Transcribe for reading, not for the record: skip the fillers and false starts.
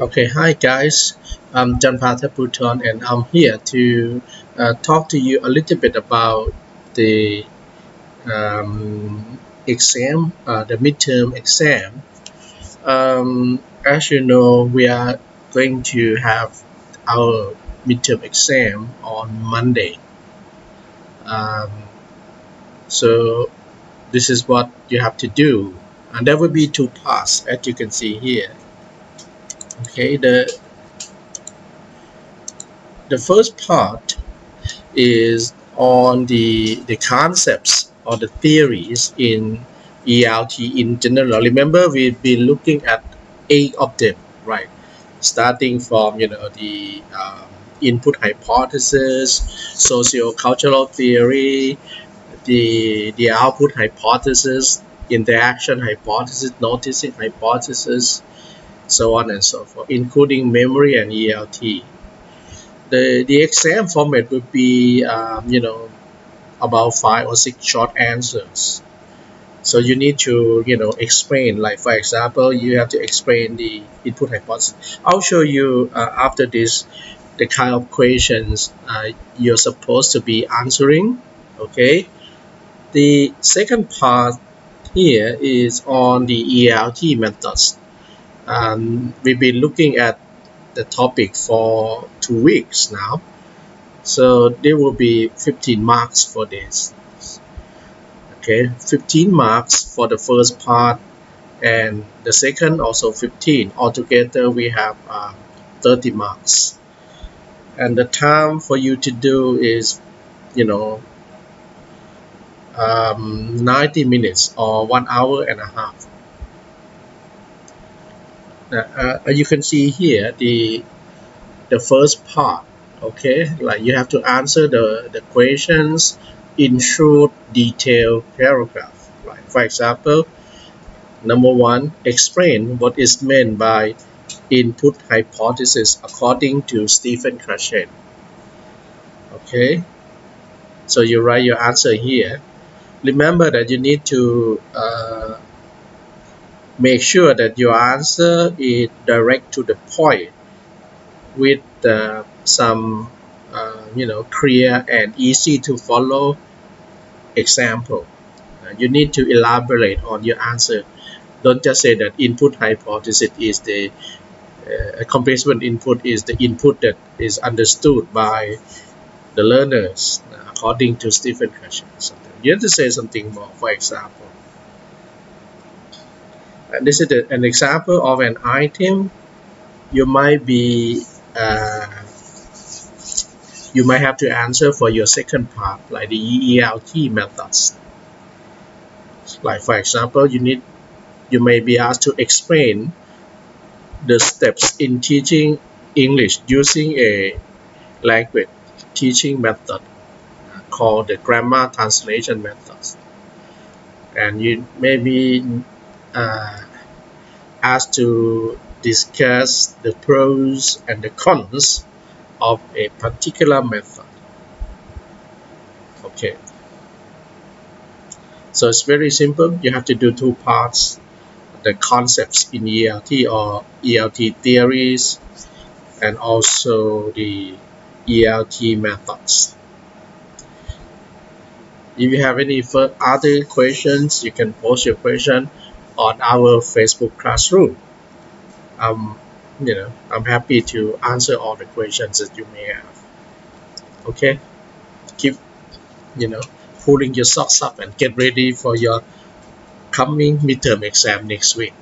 Okay, hi guys. I'm John Puton, and I'm here to talk to you a little bit about the exam, the midterm exam. As you know, we are going to have our midterm exam on Monday. Um, so this is what you have to do, and there will be two parts, as you can see here. Okay, the first part is on the concepts or the theories in ELT in general. Remember, we've been looking at 8 of them, right? Starting from the input hypothesis, socio-cultural theory, the output hypothesis, interaction hypothesis, noticing hypothesis, so on and so forth, including memory and ELT. The exam format would be about 5 or 6 short answers. So you need to explain, like for example you have to explain the input hypothesis. I'll show you after this the kind of questions you're supposed to be answering. Okay, the second part here is on the ELT methods. We've been looking at the topic for 2 weeks now. So there will be 15 marks for this. Okay, 15 marks for the first part, and the second also 15. Altogether, we have 30 marks. And the time for you to do is, 90 minutes or 1 hour and a half. You can see here the first part. Okay, like you have to answer the questions in short detailed paragraph. Like for example, number one, explain what is meant by input hypothesis according to Stephen Krashen. Okay, so you write your answer here. Remember that you need to make sure that your answer is direct to the point with some clear and easy to follow example. You need to elaborate on your answer. Don't just say that input hypothesis is the accomplishment input is the input that is understood by the learners according to Stephen Krashen. You have to say something more. For example, and this is an example of an item you might be you might have to answer for your second part, like the EELT methods. Like for example, you may be asked to explain the steps in teaching English using a language teaching method called the grammar translation method. And you may be uh, asked to discuss the pros and the cons of a particular method. Okay, so it's very simple. You have to do two parts: the concepts in ELT or ELT theories, and also the ELT methods. If you have any other questions, you can post your question on our Facebook classroom. Um, I'm happy to answer all the questions that you may have. Okay, keep you know pulling your socks up and get ready for your coming midterm exam next week.